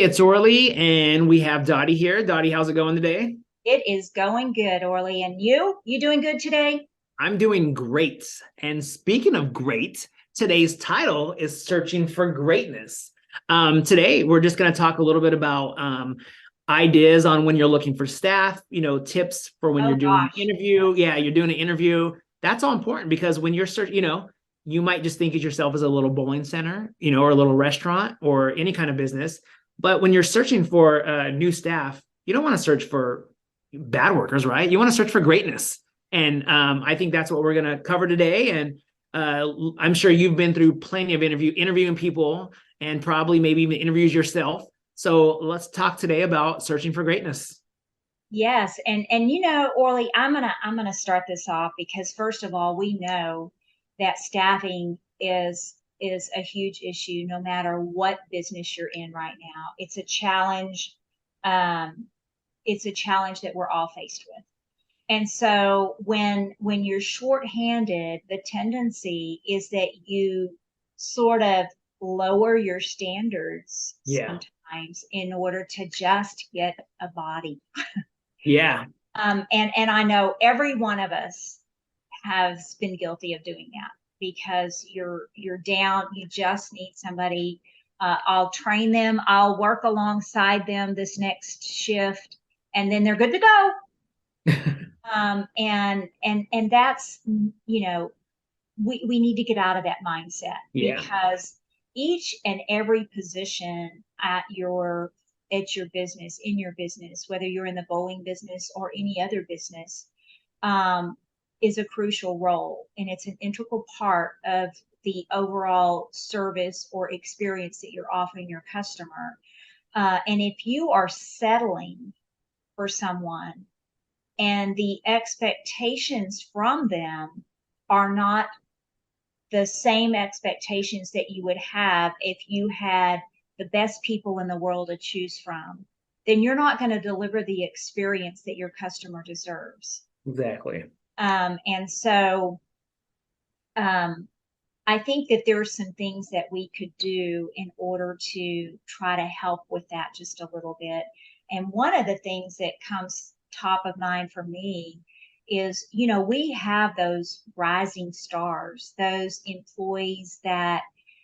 it's Orly, and we have Dottie here. Dottie, how's it going today? It is going good, Orly. And you? You doing good today? I'm doing great. And speaking of great, today's title is Searching for Greatness. Today, we're just going to talk a little bit about ideas on when you're looking for staff, tips for when Oh you're doing an gosh. interview. Yeah, you're doing an interview. That's all important because when you're searching, you might just think of yourself as a little bowling center, or a little restaurant or any kind of business. But when you're searching for new staff, you don't want to search for bad workers, right? You want to search for greatness. And I think that's what we're going to cover today. And I'm sure you've been through plenty of interviewing people and probably maybe even interviews yourself. So let's talk today about searching for greatness. Yes, and Orly, I'm gonna start this off because first of all, we know that staffing is a huge issue no matter what business you're in right now. It's a challenge. Um, it's a challenge that we're all faced with. And so when you're shorthanded, the tendency is that you sort of lower your standards Yeah. sometimes in order to just get a body. Yeah. And I know every one of us has been guilty of doing that because you're down, you just need somebody. I'll train them, I'll work alongside them this next shift, and then they're good to go. And that's we need to get out of that mindset Yeah. because each and every position at your business, in your business, whether you're in the bowling business or any other business, um, is a crucial role, and it's an integral part of the overall service or experience that you're offering your customer. And if you are settling for someone and the expectations from them are not the same expectations that you would have if you had the best people in the world to choose from, then you're not going to deliver the experience that your customer deserves. Exactly. And so um, I think that there are some things that we could do in order to try to help with that just a little bit. And one of the things that comes top of mind for me is, we have those rising stars, those employees that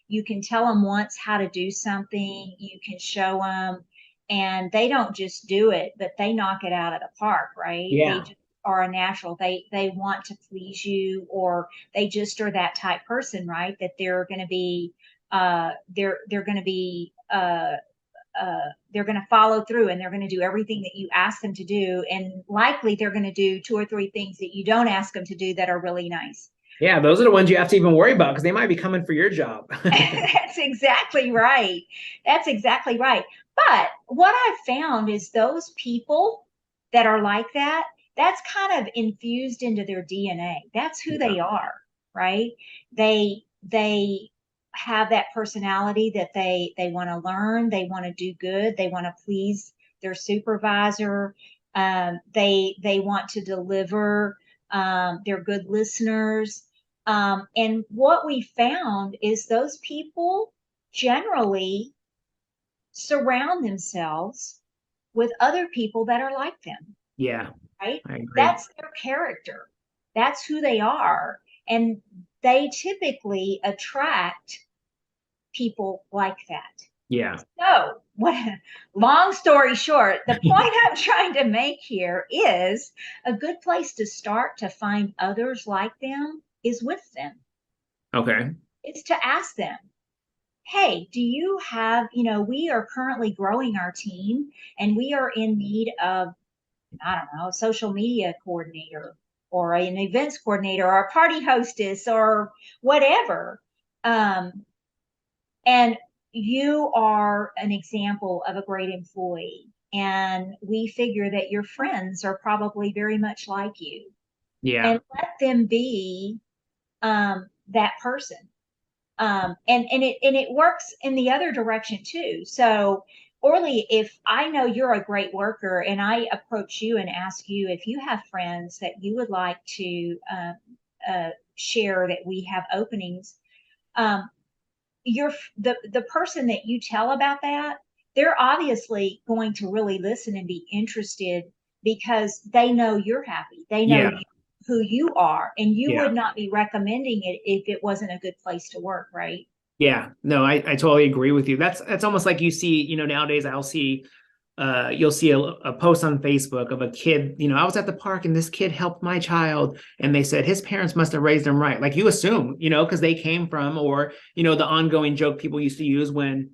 you can tell them once how to do something, you can show them, and they don't just do it, but they knock it out of the park, right? They Yeah. just are a natural. They want to please you, or they just are that type person, right? That they're going to be they're going to follow through, and they're going to do everything that you ask them to do, and likely they're going to do two or three things that you don't ask them to do that are really nice. Yeah. Those are the ones you have to even worry about because they might be coming for your job. That's exactly right. That's exactly right. But what I've found is those people that are like that, that's kind of infused into their DNA. That's who Yeah. they are, right? They have that personality that they want to learn, they want to do good, they want to please their supervisor. They want to deliver. They're good listeners, and what we found is those people generally surround themselves with other people that are like them, Yeah. right? I agree. That's their character, that's who they are. And they typically attract people like that. Yeah. So, long story short, the point I'm trying to make here is a good place to start to find others like them is with them. Okay. It's to ask them, hey, do you have, we are currently growing our team and we are in need of, I don't know, a social media coordinator or an events coordinator or a party hostess or whatever. Um, and you are an example of a great employee. And we figure that your friends are probably very much like you. Yeah. And let them be that person. And it works in the other direction too. So, Orly, if I know you're a great worker and I approach you and ask you if you have friends that you would like to share that we have openings, um, you're the person that you tell about that, they're obviously going to really listen and be interested because they know you're happy. They know Yeah. you, who you are, and you Yeah. would not be recommending it if it wasn't a good place to work, right? Yeah. No, I totally agree with you. That's almost like you see, nowadays I'll see you'll see a post on Facebook of a kid, I was at the park and this kid helped my child and they said his parents must have raised him right. Like you assume, because they came from, or, the ongoing joke people used to use when,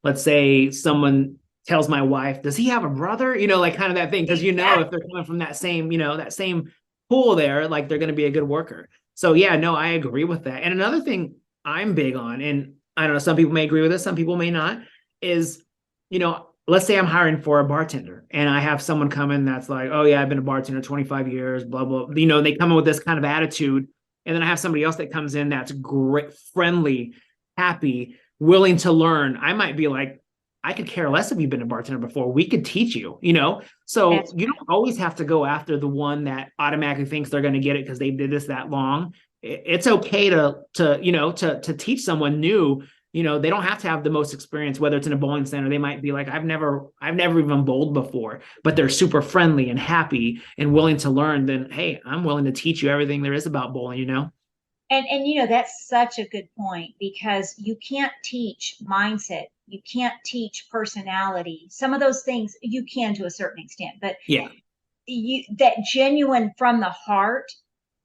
let's say someone tells my wife, does he have a brother? Like kind of that thing. Cause Exactly. if they're coming from that same pool there, like they're going to be a good worker. So yeah, no, I agree with that. And another thing I'm big on, and I don't know, some people may agree with this, some people may not, is, let's say I'm hiring for a bartender and I have someone come in that's like, oh yeah, I've been a bartender 25 years, blah, blah. They come in with this kind of attitude. And then I have somebody else that comes in that's great, friendly, happy, willing to learn. I might be like, I could care less if you've been a bartender before. We could teach you. So That's you right. don't always have to go after the one that automatically thinks they're going to get it because they did this that long. It's okay to teach someone new. They don't have to have the most experience, whether it's in a bowling center. They might be like, I've never even bowled before, but they're super friendly and happy and willing to learn. Then, hey, I'm willing to teach you everything there is about bowling. And that's such a good point because you can't teach mindset. You can't teach personality. Some of those things you can to a certain extent, but Yeah. that genuine from the heart,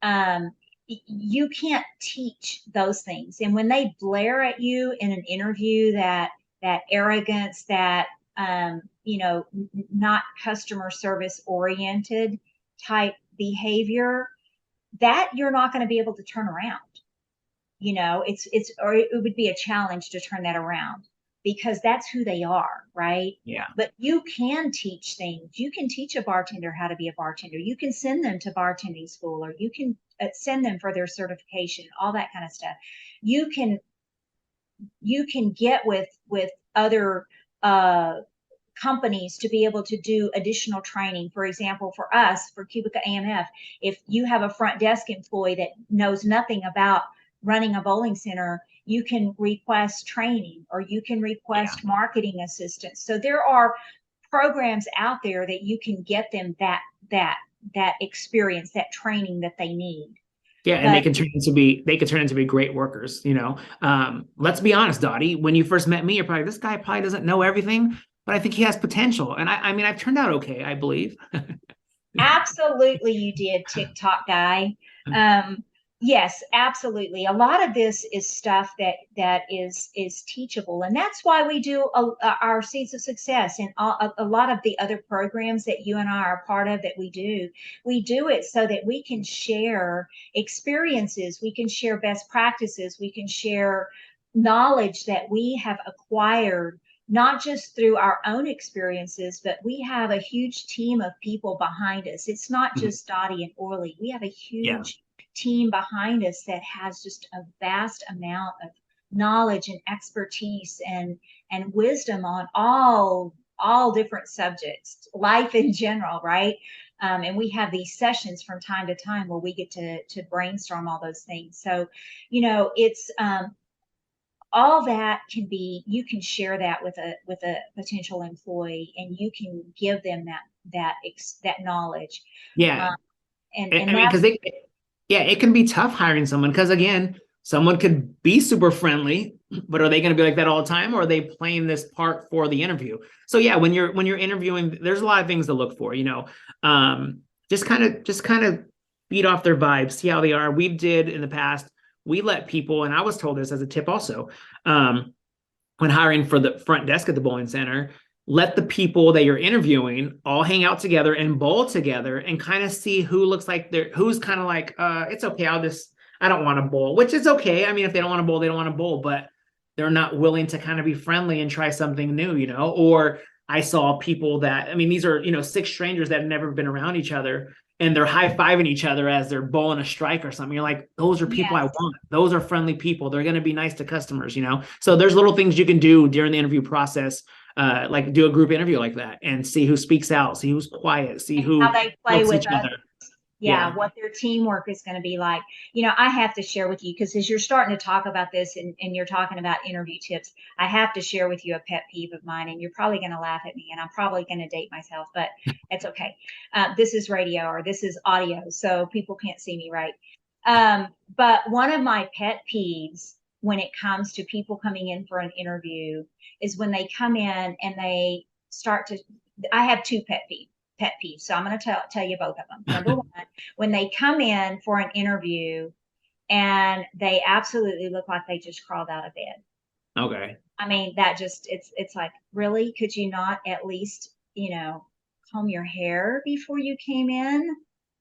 um, you can't teach those things. And when they blare at you in an interview, that arrogance, that not customer service oriented type behavior, that you're not going to be able to turn around. It's or it would be a challenge to turn that around because that's who they are, right? Yeah. But you can teach things. You can teach a bartender how to be a bartender. You can send them to bartending school, or you can send them for their certification, all that kind of stuff. You can get with other companies to be able to do additional training. For example, for us, for Cubica AMF, if you have a front desk employee that knows nothing about running a bowling center, you can request training or you can Yeah. request marketing assistance. So there are programs out there that you can get them that experience, that training that they need. Yeah, and But they could turn into be great workers. Let's be honest, Dottie. When you first met me, you're probably this guy probably doesn't know everything, but I think he has potential. And I mean, I've turned out okay, I believe. absolutely, you did, TikTok guy. Um, yes, absolutely. A lot of this is stuff that is teachable, and that's why we do our Seeds of Success and a lot of the other programs that you and I are part of that we do. We do it so that we can share experiences, we can share best practices, we can share knowledge that we have acquired not just through our own experiences, but we have a huge team of people behind us. It's not just Dottie and Orly. We have a Yeah. huge team behind us that has just a vast amount of knowledge and expertise and wisdom on all different subjects, life in general, right? And we have these sessions from time to time where we get to brainstorm all those things. So, it's all that can be, you can share that with a potential employee and you can give them that knowledge. Yeah. um, and I mean, that's it can be tough hiring someone because again, someone could be super friendly, but are they going to be like that all the time, or are they playing this part for the interview? So yeah, when you're interviewing, there's a lot of things to look for. Just kind of beat off their vibes, see how they are. We did in the past. We let people, and I was told this as a tip also, um, when hiring for the front desk at the bowling center, let the people that you're interviewing all hang out together and bowl together and kind of see who looks like who's kind of like, it's okay. I don't want to bowl, which is okay. I mean, if they don't want to bowl, they don't want to bowl, but they're not willing to kind of be friendly and try something new. Or I saw people that, I mean, these are, six strangers that have never been around each other and they're high-fiving each other as they're bowling a strike or something. You're like, those are people I yes. want. Those are friendly people. They're going to be nice to customers. So there's little things you can do during the interview process, like do a group interview like that and see who speaks out, see who's quiet, see And how who they play helps with each us. other. Yeah, what their teamwork is going to be like. I have to share with you because as you're starting to talk about this and you're talking about interview tips, I have to share with you a pet peeve of mine, and you're probably going to laugh at me, and I'm probably going to date myself, but it's okay. This is radio or this is audio, so people can't see me, right? But one of my pet peeves when it comes to people coming in for an interview is when they come in and they start to. I have two pet peeves. So I'm going to tell you both of them. Number one, when they come in for an interview and they absolutely look like they just crawled out of bed. Okay. I mean, that just, it's like, really? Could you not at least, comb your hair before you came in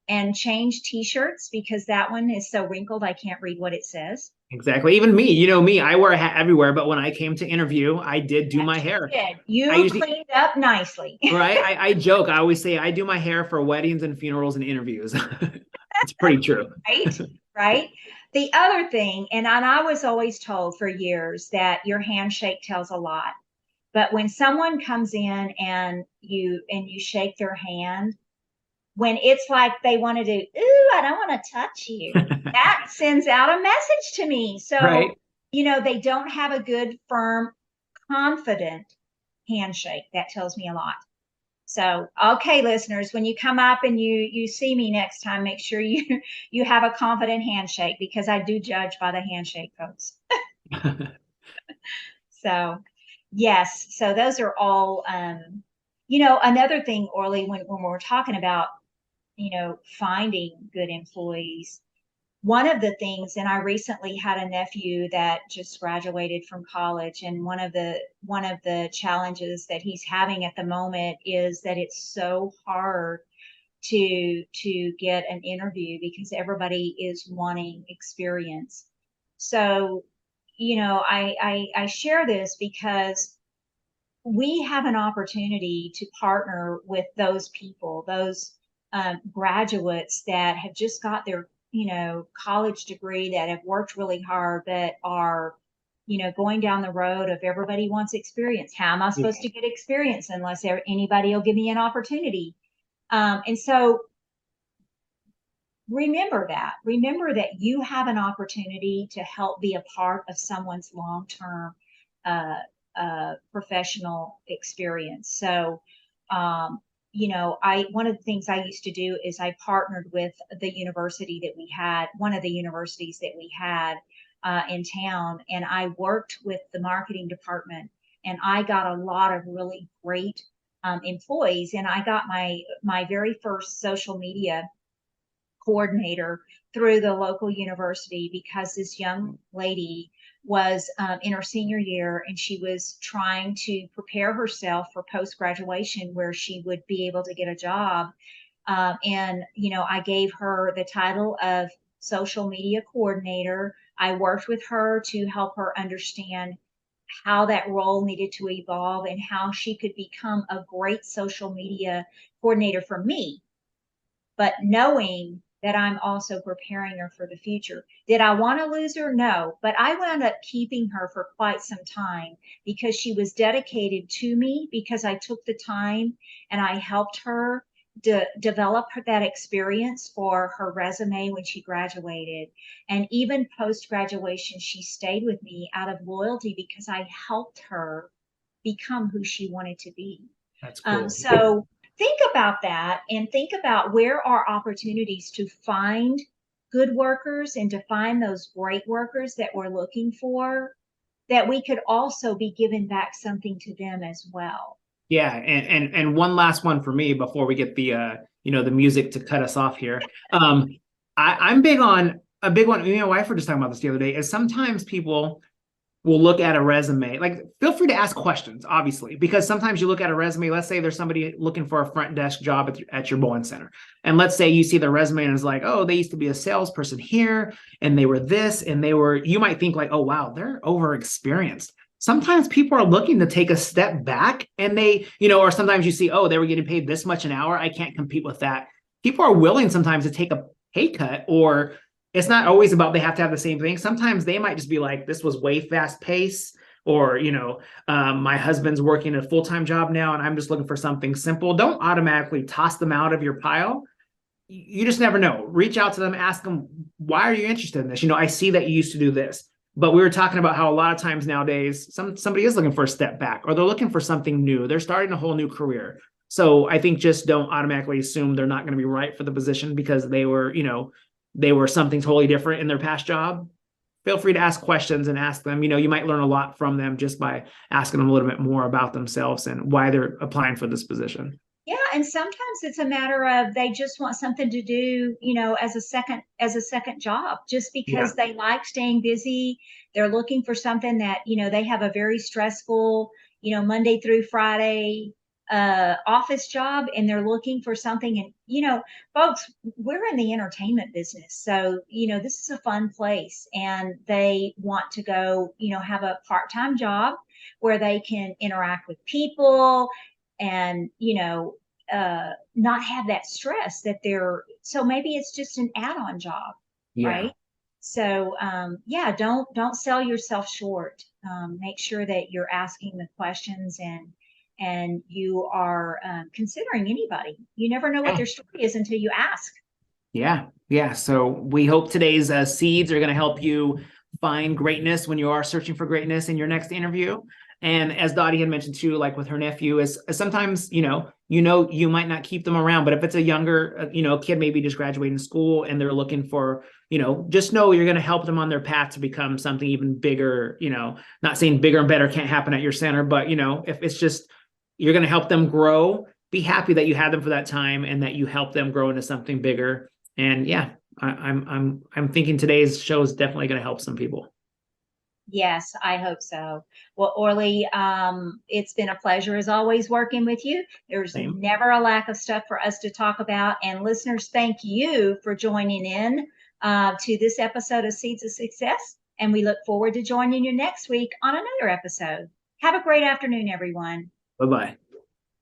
and change t-shirts because that one is so wrinkled I can't read what it says? Exactly. Even me, me, I wear a hat everywhere, but when I came to interview, I did do my Yes, you hair. did. I You usually, cleaned up nicely. right? I joke. I always say I do my hair for weddings and funerals and interviews. It's pretty true. Right? Right? The other thing, and I was always told for years that your handshake tells a lot. But when someone comes in and you shake their hand, when it's like they want to do, ooh, I don't want to touch you, that sends out a message to me. So, Right. they don't have a good, firm, confident handshake. That tells me a lot. So, okay, listeners, when you come up and you see me next time, make sure you you have a confident handshake because I do judge by the handshake, folks. So, yes, so those are all another thing, Orly, when we're talking about, finding good employees, one of the things, and I recently had a nephew that just graduated from college, and one of the challenges that he's having at the moment is that it's so hard to get an interview because everybody is wanting experience. So, I share this because we have an opportunity to partner with those people, those graduates that have just got their, college degree, that have worked really hard, that are, going down the road of everybody wants experience. How am I supposed Yeah. to get experience unless anybody will give me an opportunity? And so remember that you have an opportunity to help be a part of someone's long-term uh, professional experience. So I one of the things I used to do is I partnered with the university that we had, one of the universities that we had in town, and I worked with the marketing department, and I got a lot of really great employees, and I got my very first social media coordinator through the local university because this young lady was in her senior year and she was trying to prepare herself for post graduation where she would be able to get a job. And, I gave her the title of social media coordinator. I worked with her to help her understand how that role needed to evolve and how she could become a great social media coordinator for me, but knowing that I'm also preparing her for the future. Did I want to lose her? No, but I wound up keeping her for quite some time because she was dedicated to me, because I took the time and I helped her develop that experience for her resume when she graduated. And even post graduation, she stayed with me out of loyalty because I helped her become who she wanted to be. That's cool. So think about that and think about where are opportunities to find good workers and to find those great workers that we're looking for, that we could also be giving back something to them as well. Yeah, and one last one for me before we get the music to cut us off here. I'm big on a big one. Me and my wife were just talking about this the other day. Is sometimes people will look at a resume. Like, feel free to ask questions, obviously, because sometimes you look at a resume. Let's say there's somebody looking for a front desk job at your bowling center, and let's say you see the resume and it's like, oh, they used to be a salesperson here, and they were this, and they were. You might think like, oh wow, they're over experienced. Sometimes people are looking to take a step back, and or sometimes you see, oh, they were getting paid this much an hour. I can't compete with that. People are willing sometimes to take a pay cut, or it's not always about they have to have the same thing. Sometimes they might just be like, this was way fast pace, or, my husband's working a full-time job now and I'm just looking for something simple. Don't automatically toss them out of your pile. you just never know. Reach out to them, ask them, why are you interested in this? I see that you used to do this. But we were talking about how a lot of times nowadays somebody is looking for a step back, or they're looking for something new. They're starting a whole new career. So I think just don't automatically assume they're not going to be right for the position because they were something totally different in their past job. Feel free to ask questions and ask them. You might learn a lot from them just by asking them a little bit more about themselves and why they're applying for this position. Yeah, and sometimes it's a matter of they just want something to do, as a second job, just Yeah. because they like staying busy. They're looking for something that, they have a very stressful, Monday through Friday office job, and they're looking for something. And, folks, we're in the entertainment business. So, this is a fun place, and they want to go, have a part-time job where they can interact with people and not have that stress that they're, so maybe it's just an add-on job, Yeah. right? So yeah, don't sell yourself short. Make sure that you're asking the questions, and you are considering anybody. You never know what Yeah. their story is until you ask. Yeah. Yeah. So we hope today's seeds are going to help you find greatness when you are searching for greatness in your next interview. And as Dottie had mentioned too, like with her nephew, is sometimes you might not keep them around, but if it's a younger kid, maybe just graduating school and they're looking for just know you're going to help them on their path to become something even bigger. Not saying bigger and better can't happen at your center, but if it's just you're going to help them grow, be happy that you had them for that time and that you help them grow into something bigger. And yeah, I'm thinking today's show is definitely going to help some people. Yes, I hope so. Well, Orly, it's been a pleasure as always working with you. There's Same. never a lack of stuff for us to talk about. And listeners, thank you for joining in to this episode of Seeds of Success. And we look forward to joining you next week on another episode. Have a great afternoon, everyone. Bye bye.